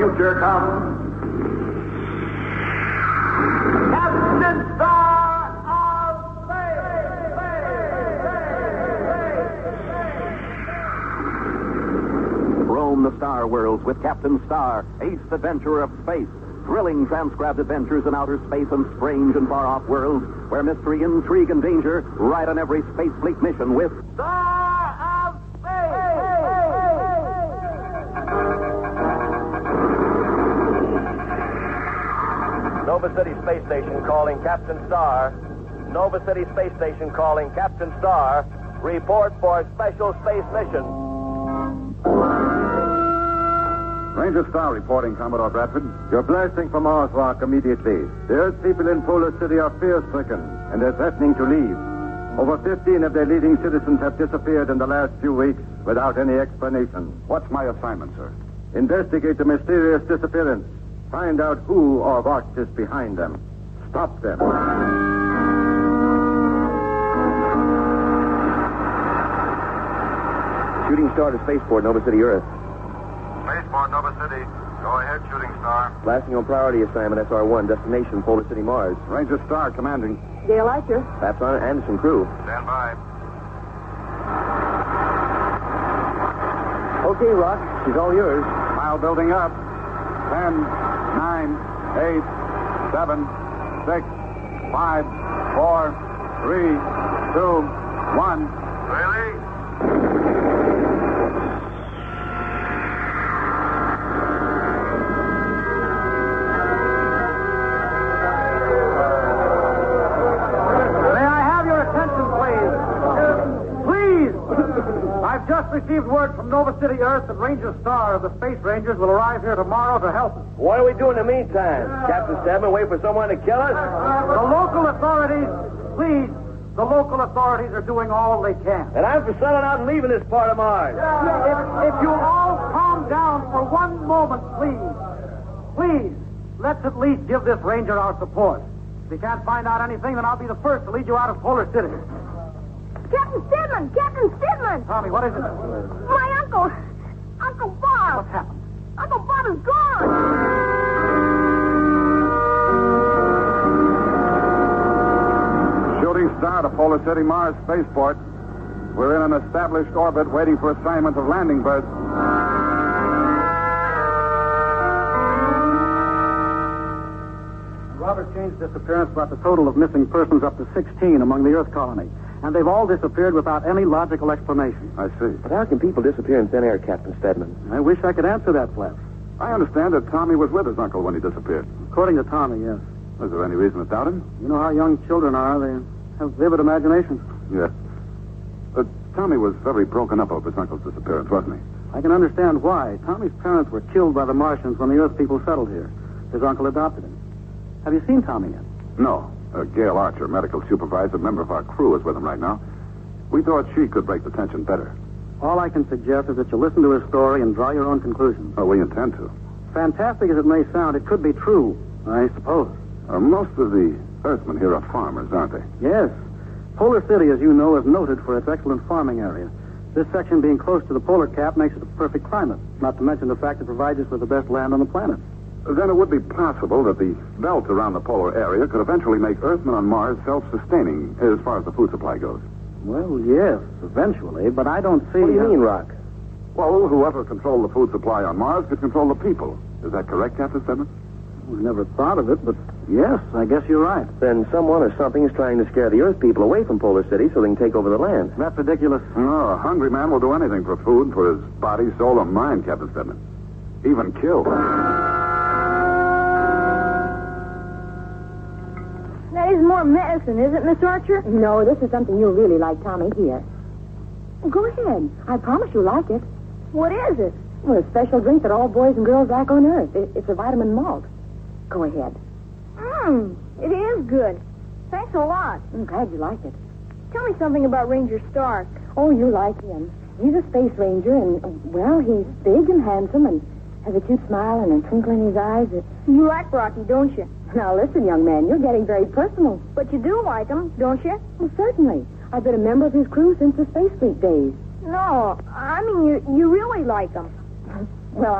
future comes. Captain Star of Space! Roam the star worlds with Captain Star, ace adventurer of space. Thrilling transcribed adventures in outer space and strange and far-off worlds where mystery, intrigue, and danger ride on every space fleet mission with Star of Space! Nova City Space Station calling Captain Star. Nova City Space Station calling Captain Star. Report for special space mission. Ranger Star reporting, Commodore Bradford. You're blasting from Mars Rock immediately. The Earth people in Polar City are fear-stricken, and they're threatening to leave. Over 15 of their leading citizens have disappeared in the last few weeks without any explanation. What's my assignment, sir? Investigate the mysterious disappearance. Find out who or what is behind them. Stop them. Shooting Star to Spaceport, Nova City, Earth. Spaceport, Nova City. Go ahead, Shooting Star. Blasting on priority assignment, SR-1, destination Polar City, Mars. Ranger Star commanding. Dale Archer. Laps on Anderson, crew. Stand by. Okay, Rock. She's all yours. Pile building up. 10, 9, 8, 7, 6, 5, 4, 3, 2, 1. Really? I've just received word from Nova City, Earth, that Ranger Star of the Space Rangers will arrive here tomorrow to help us. What are we doing in the meantime? Captain Stedman, wait for someone to kill us? The local authorities, please, the local authorities are doing all they can. And I'm for selling out and leaving this part of Mars. If you all calm down for one moment, please. Please, let's at least give this Ranger our support. If you can't find out anything, then I'll be the first to lead you out of Polar City. Captain Stedman! Captain Stedman! Tommy, what is it? My uncle! Uncle Bob! What's happened? Uncle Bob is gone! Shooting Star to Polar City, Mars Spaceport. We're in an established orbit waiting for assignment of landing berths. Robert Jane's disappearance brought the total of missing persons up to 16 among the Earth colony. And they've all disappeared without any logical explanation. I see. But how can people disappear in thin air, Captain Stedman? I wish I could answer that, Flash. I understand that Tommy was with his uncle when he disappeared. According to Tommy, yes. Is there any reason to doubt him? You know how young children are. They have vivid imaginations. Yes. Tommy was very broken up over his uncle's disappearance, wasn't he? I can understand why. Tommy's parents were killed by the Martians when the Earth people settled here. His uncle adopted him. Have you seen Tommy yet? No. Gail Archer, medical supervisor, member of our crew, is with him right now. We thought she could break the tension better. All I can suggest is that you listen to his story and draw your own conclusions. Oh, we intend to. Fantastic as it may sound, it could be true, I suppose. Most of the Earthmen here are farmers, aren't they? Yes. Polar City, as you know, is noted for its excellent farming area. This section being close to the polar cap makes it a perfect climate, not to mention the fact it provides us with the best land on the planet. Then it would be possible that the belt around the polar area could eventually make Earthmen on Mars self-sustaining as far as the food supply goes. Well, yes, eventually, but I don't see... What do you mean, Rock? Well, whoever controlled the food supply on Mars could control the people. Is that correct, Captain Stedman? We never thought of it, but yes, I guess you're right. Then someone or something is trying to scare the Earth people away from Polar City so they can take over the land. That's ridiculous. Oh, a hungry man will do anything for food, for his body, soul, or mind, Captain Stedman. Even kill. That is more medicine, isn't it, Miss Archer? No, this is something you'll really like, Tommy. Here. Go ahead. I promise you'll like it. What is it? Well, a special drink that all boys and girls like on Earth. It's a vitamin malt. Go ahead. It is good. Thanks a lot. I'm glad you like it. Tell me something about Ranger Stark. Oh, you like him. He's a space ranger, and, well, he's big and handsome and has a cute smile and a twinkle in his eyes. You like Rocky, don't you? Now, listen, young man, you're getting very personal. But you do like him, don't you? Well, certainly. I've been a member of his crew since the Space Fleet days. No, I mean, you really like him. Well,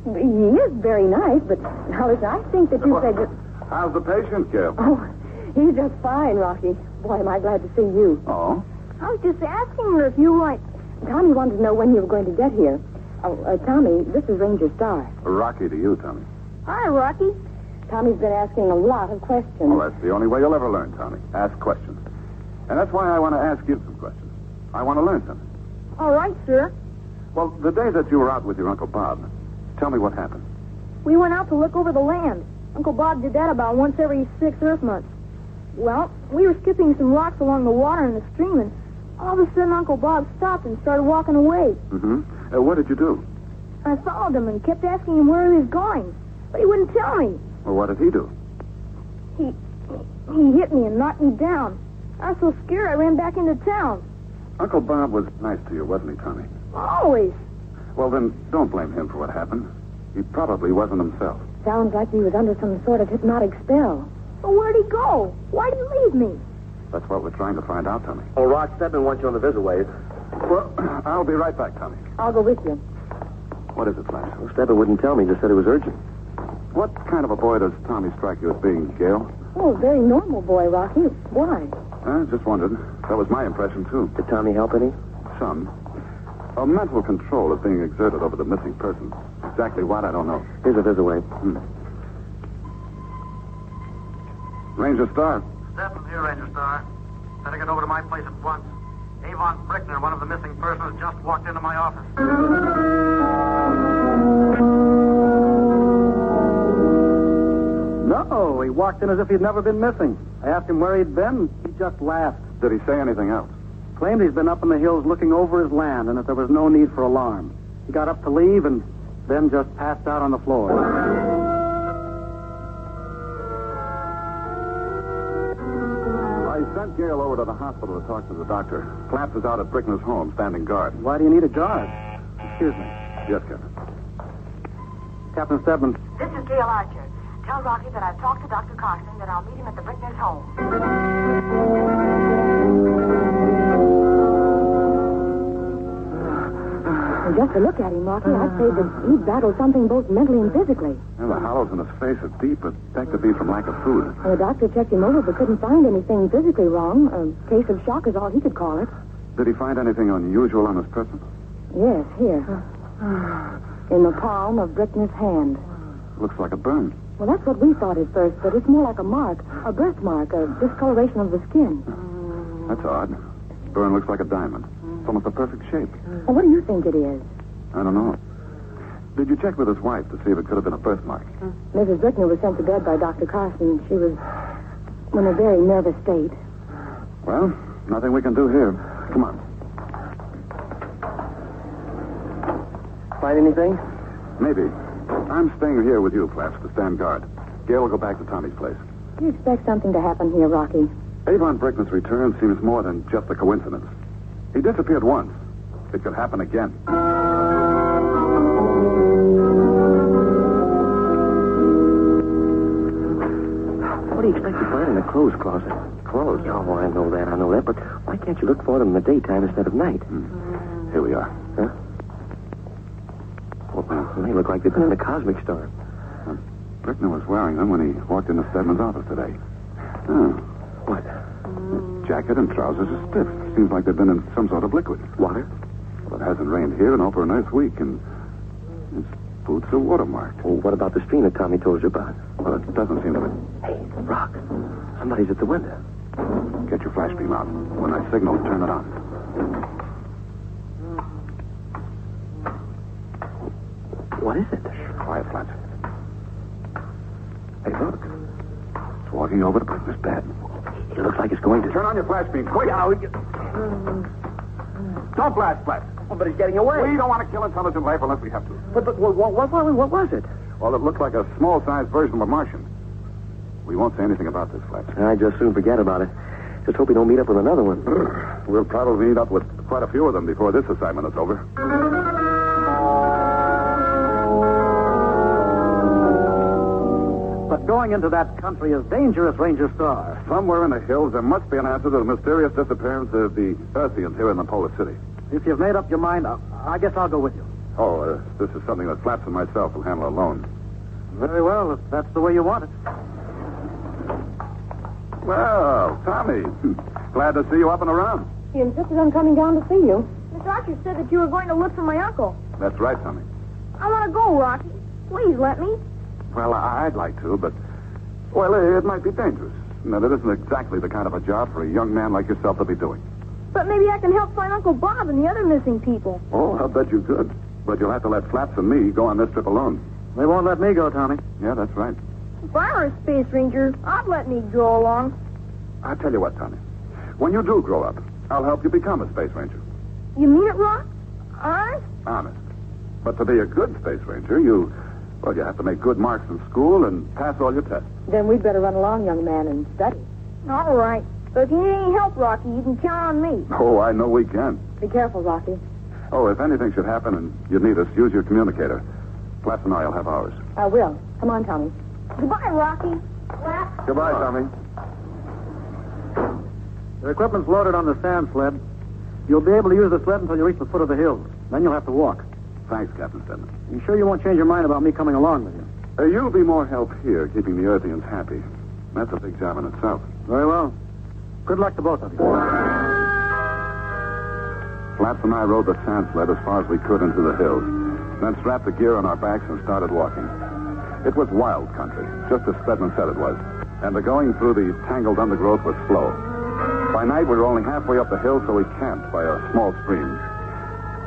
He is very nice, but now listen, I think that you said... How's the patient, Gail? Oh, he's just fine, Rocky. Boy, am I glad to see you. Oh? I was just asking her if you like... Tommy wanted to know when you were going to get here. Tommy, this is Ranger Starr. Rocky to you, Tommy. Hi, Rocky. Tommy's been asking a lot of questions. Well, that's the only way you'll ever learn, Tommy. Ask questions. And that's why I want to ask you some questions. I want to learn something. All right, sir. Well, the day that you were out with your Uncle Bob, tell me what happened. We went out to look over the land. Uncle Bob did that about once every 6 Earth months. Well, we were skipping some rocks along the water in the stream, and all of a sudden Uncle Bob stopped and started walking away. Mm-hmm. What did you do? I followed him and kept asking him where he was going, but he wouldn't tell me. Well, what did he do? He hit me and knocked me down. I was so scared I ran back into town. Uncle Bob was nice to you, wasn't he, Tommy? Always. Well, then, don't blame him for what happened. He probably wasn't himself. Sounds like he was under some sort of hypnotic spell. But where'd he go? Why'd he leave me? That's what we're trying to find out, Tommy. Oh, Rock Stedman wants you on the visit wave. Well, I'll be right back, Tommy. I'll go with you. What is it, Flash? Well, Stedman wouldn't tell me, just said it was urgent. What kind of a boy does Tommy strike you as being, Gail? Oh, a very normal boy, Rocky. Why? Just wondered. That was my impression, too. Did Tommy help any? Some. A mental control is being exerted over the missing person. Exactly what, I don't know. Here's a visit wave. Ranger Starr. Stephen here, Ranger Starr. Better get over to my place at once. Avon Brickner, one of the missing persons, just walked into my office. No, he walked in as if he'd never been missing. I asked him where he'd been. He just laughed. Did he say anything else? Claimed he's been up in the hills looking over his land and that there was no need for alarm. He got up to leave and then just passed out on the floor. I sent Gail over to the hospital to talk to the doctor. Claps is out at Brickner's home, standing guard. Why do you need a guard? Excuse me. Yes, Captain. Captain Stedman. This is Gail Archer. Tell Rocky that I've talked to Dr. Carson, that I'll meet him at the Brickner's home. And just to look at him, Rocky, I'd say that he'd battled something both mentally and physically. And the hollows in his face are deep, but that could be from lack of food. And the doctor checked him over but couldn't find anything physically wrong. A case of shock is all he could call it. Did he find anything unusual on his person? Yes, here. In the palm of Brickner's hand. Looks like a burn. Well, that's what we thought at first, but it's more like a mark, a birthmark, a discoloration of the skin. That's odd. Burn looks like a diamond. It's almost a perfect shape. Well, what do you think it is? I don't know. Did you check with his wife to see if it could have been a birthmark? Mrs. Brickner was sent to bed by Dr. Carson. She was in a very nervous state. Well, nothing we can do here. Come on. Find anything? Maybe. I'm staying here with you, Flaps, to stand guard. Gail will go back to Tommy's place. Do you expect something to happen here, Rocky? Avon Brickner's return seems more than just a coincidence. He disappeared once. It could happen again. What do you expect to find in the clothes closet? Clothes? Oh, I know that. But why can't you look for them in the daytime instead of night? Here we are. Huh? Well, they look like they've been in a cosmic store. Brickner was wearing them when he walked into Stedman's office today. Oh. What? His jacket and trousers are stiff. Seems like they've been in some sort of liquid. Water? Well, it hasn't rained here in over an Earth week, and his boots are watermarked. Well, what about the stream that Tommy told you about? Well, it doesn't seem to be. Hey, Rock. Somebody's at the window. Get your flash beam out. When I signal, turn it on. What is it? Quiet, Flash. Hey, look. It's walking over to Brickner's bed. It looks like it's going to... Turn on your flash beam, quick! Yeah, Don't blast, Flash. Oh, but he's getting away. We don't want to kill intelligent life unless we have to. But what was it? Well, it looked like a small-sized version of a Martian. We won't say anything about this, Flash. I'd just soon forget about it. Just hope we don't meet up with another one. We'll probably meet up with quite a few of them before this assignment is over. But going into that country is dangerous, Ranger Starr. Somewhere in the hills, there must be an answer to the mysterious disappearance of the Earthians here in the Polar City. If you've made up your mind, I guess I'll go with you. Oh, this is something that Flaps and myself will handle alone. Very well, if that's the way you want it. Well, Tommy, glad to see you up and around. He insisted on coming down to see you. The doctor said that you were going to look for my uncle. That's right, Tommy. I want to go, Rocky. Please let me. Well, I'd like to, but, well, it might be dangerous. No, that isn't exactly the kind of a job for a young man like yourself to be doing. But maybe I can help find Uncle Bob and the other missing people. Oh, I'll bet you could. But you'll have to let Flaps and me go on this trip alone. They won't let me go, Tommy. Yeah, that's right. If I were a space ranger, I'd let me go along. I'll tell you what, Tommy. When you do grow up, I'll help you become a space ranger. You mean it, Rock? Honest? Honest. But to be a good space ranger, you have to make good marks in school and pass all your tests. Then we'd better run along, young man, and study. All right. But if you need any help, Rocky, you can count on me. Oh, I know we can. Be careful, Rocky. Oh, if anything should happen and you need us, use your communicator. Flaps and I'll have ours. I will. Come on, Tommy. Goodbye, Rocky. Flap. Goodbye, Tommy. Your equipment's loaded on the sand sled. You'll be able to use the sled until you reach the foot of the hills. Then you'll have to walk. Thanks, Captain Stedman. You sure you won't change your mind about me coming along with you? You'll be more help here, keeping the Earthians happy. That's a big job in itself. Very well. Good luck to both of you. Flaps and I rode the sand sled as far as we could into the hills, then strapped the gear on our backs and started walking. It was wild country, just as Stedman said it was, and the going through the tangled undergrowth was slow. By night, we were only halfway up the hill, so we camped by a small stream.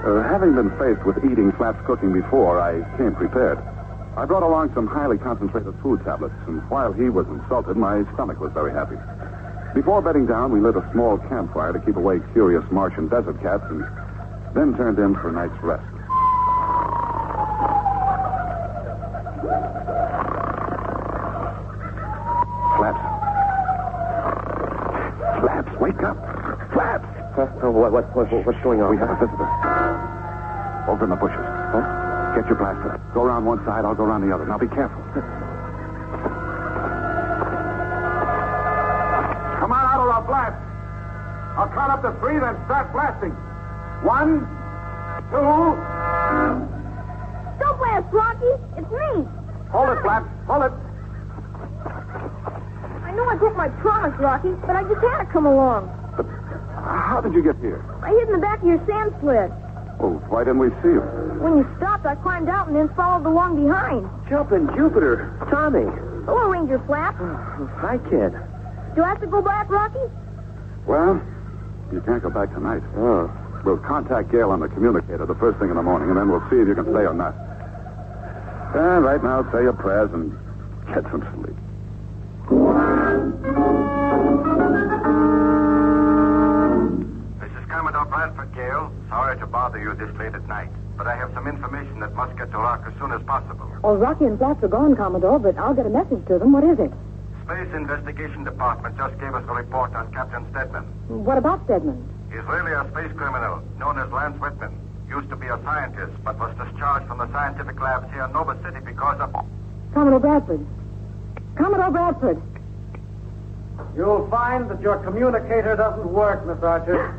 Having been faced with eating Flaps' cooking before, I came prepared. I brought along some highly concentrated food tablets, and while he was insulted, my stomach was very happy. Before bedding down, we lit a small campfire to keep away curious Martian desert cats, and then turned in for a night's rest. Flaps, wake up. Flaps! What's going on? We have a visitor. Over in the bushes. Huh? Get your blaster. Go around one side, I'll go around the other. Now be careful. Come on out of our blast. I'll count up to 3, then start blasting. 1, 2. Don't blast, Rocky. It's me. Hold it, Flaps. Hold it. I know I broke my promise, Rocky, but I just had to come along. But how did you get here? I hid in the back of your sand sled. Oh, why didn't we see you? When you stopped, I climbed out and then followed along behind. Jumping Jupiter. Tommy. Hello, Ranger Flap. Hi, kid. Do I have to go back, Rocky? Well, you can't go back tonight. Oh. We'll contact Gale on the communicator the first thing in the morning, and then we'll see if you can stay or not. And right now, say your prayers and get some sleep. This is Commodore Bradford, Gale. Sorry to bother you this late at night, but I have some information that must get to Rock as soon as possible. Oh, Rocky and Flaps are gone, Commodore, but I'll get a message to them. What is it? Space Investigation Department just gave us a report on Captain Stedman. What about Stedman? He's really a space criminal known as Lance Whitman. Used to be a scientist, but was discharged from the scientific labs here in Nova City because of... Commodore Bradford. Commodore Bradford. You'll find that your communicator doesn't work, Miss Archer.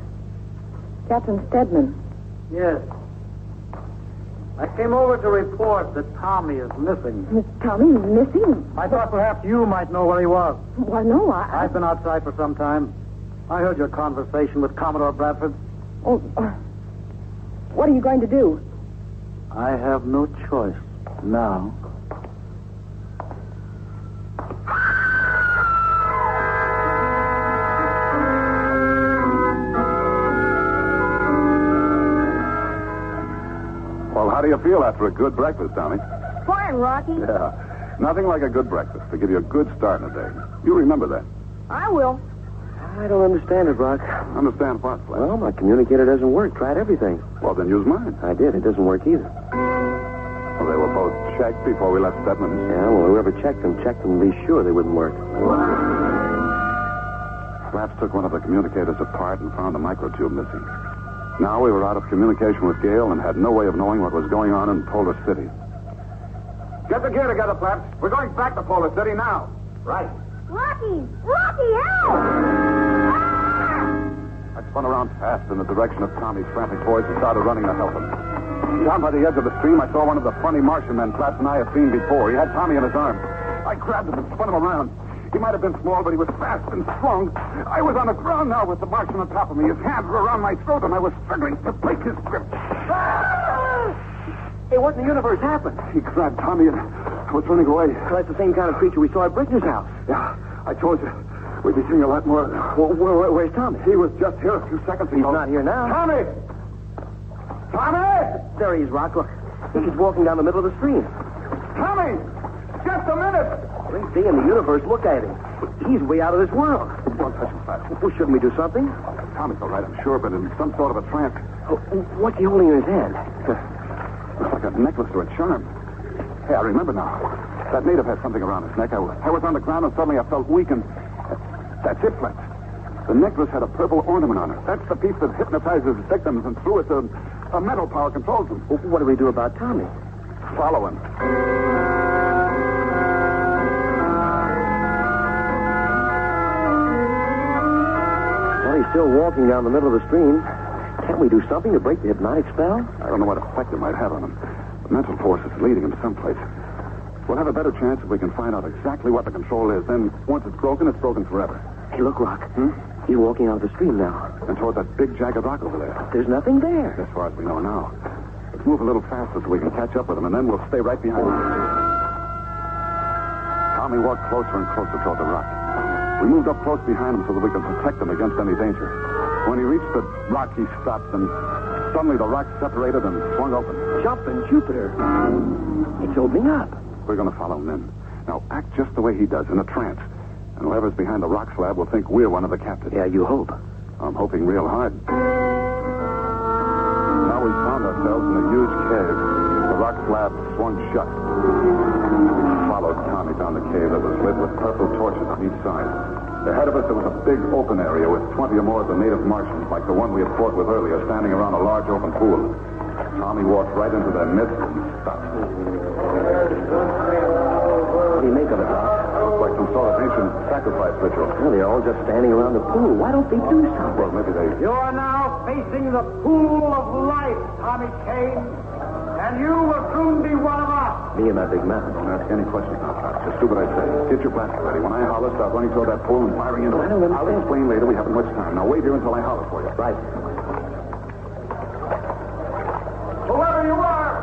Captain Stedman. Yes. I came over to report that Tommy is missing. Miss Tommy is missing? I thought perhaps you might know where he was. Why, no, I've been outside for some time. I heard your conversation with Commodore Bradford. Oh, what are you going to do? I have no choice now. Well, how do you feel after a good breakfast, Tommy? Fine, Rocky. Yeah. Nothing like a good breakfast to give you a good start in the day. You remember that. I will. I don't understand it, Rock. Understand what, Flash? Well, my communicator doesn't work. Tried everything. Well, then use mine. I did. It doesn't work either. Well, they were both checked before we left Stedman's. Yeah, well, whoever checked them to be sure they wouldn't work. Flaps took one of the communicators apart and found a microtube missing. Now we were out of communication with Gale and had no way of knowing what was going on in Polar City. Get the gear together, Flaps. We're going back to Polar City now. Right. Rocky! Rocky, help! Ah! I spun around fast in the direction of Tommy's frantic voice and started running to help him. Down by the edge of the stream, I saw one of the funny Martian men Platts and I had seen before. He had Tommy in his arms. I grabbed him and spun him around. He might have been small, but he was fast and strong. I was on the ground now with the Martian on top of me. His hands were around my throat, and I was struggling to break his grip. Hey, what in the universe happened? He grabbed Tommy and was running away. Well, that's the same kind of creature we saw at Bridger's house. Yeah, I told you. We'd be seeing a lot more. Well, where's Tommy? He was just here a few seconds ago. He's not here now. Tommy! Tommy! There he is, Rock. Look, he's walking down the middle of the stream. Tommy! Just a minute! Great day in the universe. Look at him. He's way out of this world. Don't touch him, Pat. Well, shouldn't we do something? Tommy's all right, I'm sure, but in some sort of a trance. Oh, what's he holding in his hand? Looks like a necklace or a charm. Hey, I remember now. That native had something around his neck. I was on the ground, and suddenly I felt weak, and that's it, Fletch. The necklace had a purple ornament on it. That's the piece that hypnotizes victims, and through it, a mental power controls them. Well, what do we do about Tommy? Follow him. Well, he's still walking down the middle of the stream. Can't we do something to break the hypnotic spell? I don't know what effect it might have on him. The mental force is leading him someplace. We'll have a better chance if we can find out exactly what the control is. Then, once it's broken forever. Hey, look, Rock. He's walking out of the stream now. And toward that big jagged rock over there. There's nothing there. As far as we know now. Let's move a little faster so we can catch up with him, and then we'll stay right behind him. Tommy walked closer and closer toward the rock. We moved up close behind him so that we could protect him against any danger. When he reached the rock, he stopped, and suddenly the rock separated and swung open. Jumping Jupiter. It's opening up. We're going to follow him in. Now, act just the way he does, in a trance. And whoever's behind the rock slab will think we're one of the captives. Yeah, you hope. I'm hoping real hard. Now we found ourselves in a huge cave. The rock slab swung shut. We followed Tommy down the cave that was lit with purple torches on each side. Ahead of us, there was a big open area with 20 or more of the native Martians, like the one we had fought with earlier, standing around a large open pool. Tommy walked right into their midst and stopped. What do you make of it, Doc? Looks like some sort of ancient sacrifice ritual. Well, they're all just standing around the pool. Why don't they do something? Well, maybe they... You are now facing the pool of life, Tommy Kane. And you will soon be one of us. Me and that big man. Don't ask any questions now, Pat. Just do what I say. Get your blaster ready. When I holler, start running toward that pool and firing into it. I don't understand. I'll explain later. We haven't much time. Now wait here until I holler for you. Right. Whoever you are,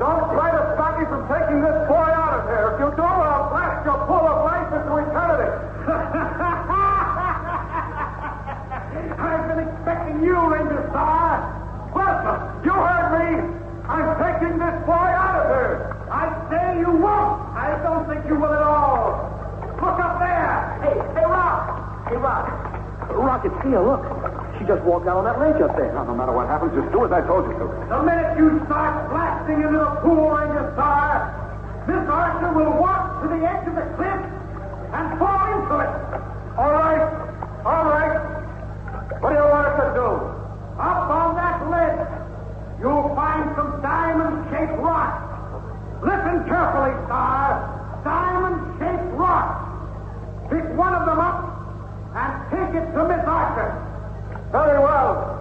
don't try to stop me from taking this boy out of here. If you do, I'll blast your pool of life into eternity. I've been expecting you, Ranger Star. Welcome. You heard me. I'm taking this boy out of here. I say you won't. I don't think you will at all. Look up there. Hey, Rock. Hey, Rock. Rocket, see her, look. She just walked out on that ledge up there. Now, no matter what happens, just do as I told you to. The minute you start blasting into the pool, Ranger Star, Miss Archer will walk to the edge of the cliff and fall into it. All right. All right. What do you want us to do? Up on that ledge, you'll find some diamond-shaped rocks. Listen carefully, Star. Diamond-shaped rocks. Pick one of them up and take it to Miss Archer. Very well.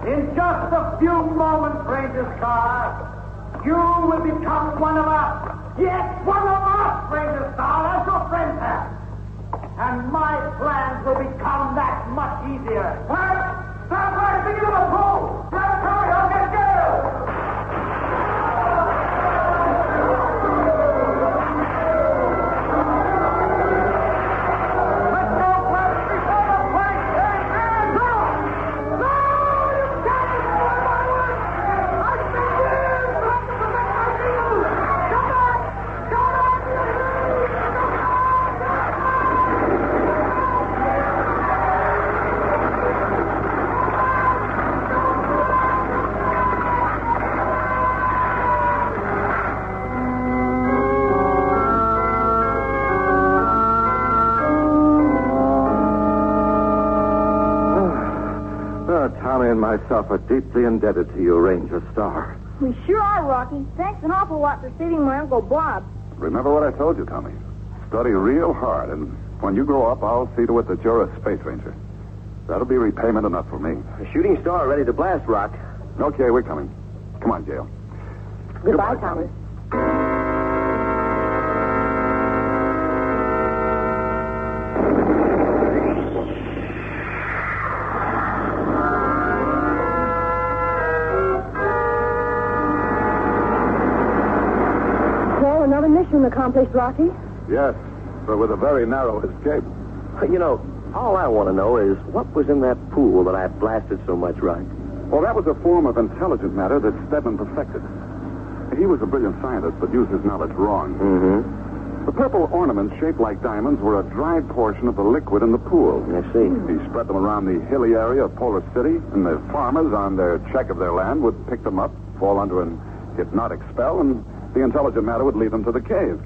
In just a few moments, Ranger Star, you will become one of us. Yes, one of us, Ranger Star, as your friends have. And my plans will become that much easier. Stand right, think of the pool. Grab Tommy, I'll get Gale. Let's go, Flash, before the place takes hands off. No, you can't destroy my work. I've been years trying to protect my people. Come back. Come back. Tommy and myself are deeply indebted to you, Ranger Star. We sure are, Rocky. Thanks an awful lot for saving my Uncle Bob. Remember what I told you, Tommy. Study real hard, and when you grow up, I'll see to it that you're a space ranger. That'll be repayment enough for me. A shooting star ready to blast, Rock. Okay, we're coming. Come on, Gail. Goodbye, Thomas. Well, another mission accomplished, Rocky. Yes, but with a very narrow escape. You know, all I want to know is what was in that pool that I blasted so much, Rock? Well, that was a form of intelligent matter that Stedman perfected. He was a brilliant scientist, but used his knowledge wrong. Mm-hmm. The purple ornaments shaped like diamonds were a dried portion of the liquid in the pool. I see. He spread them around the hilly area of Polar City, and the farmers, on their check of their land, would pick them up, fall under an hypnotic spell, and the intelligent matter would lead them to the cave.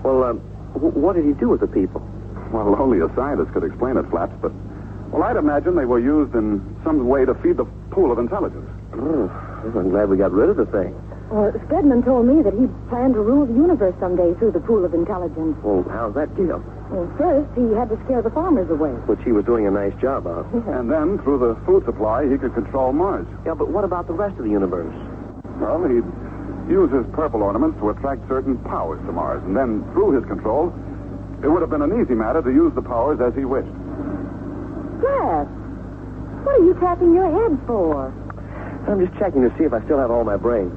Well, what did he do with the people? Well, only a scientist could explain it, Flaps, but... Well, I'd imagine they were used in some way to feed the pool of intelligence. I'm glad we got rid of the thing. Well, Stedman told me that he planned to rule the universe someday through the pool of intelligence. Well, how's that deal? Well, first, he had to scare the farmers away. Which he was doing a nice job of. And then, through the food supply, he could control Mars. Yeah, but what about the rest of the universe? Well, he'd use his purple ornaments to attract certain powers to Mars, and then, through his control, it would have been an easy matter to use the powers as he wished. Yes. What are you tapping your head for? I'm just checking to see if I still have all my brains.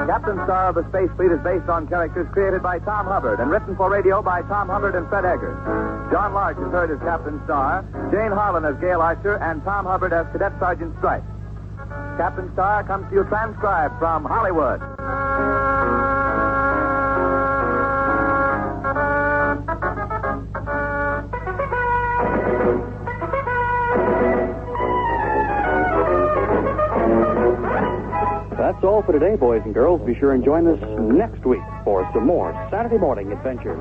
Captain Star of the Space Fleet is based on characters created by Tom Hubbard and written for radio by Tom Hubbard and Fred Eggers. John Larch is heard as Captain Star, Jane Harlan as Gail Archer, and Tom Hubbard as Cadet Sergeant Stripe. Captain Star comes to you transcribed from Hollywood. That's all for today, boys and girls. Be sure and join us next week for some more Saturday morning adventures.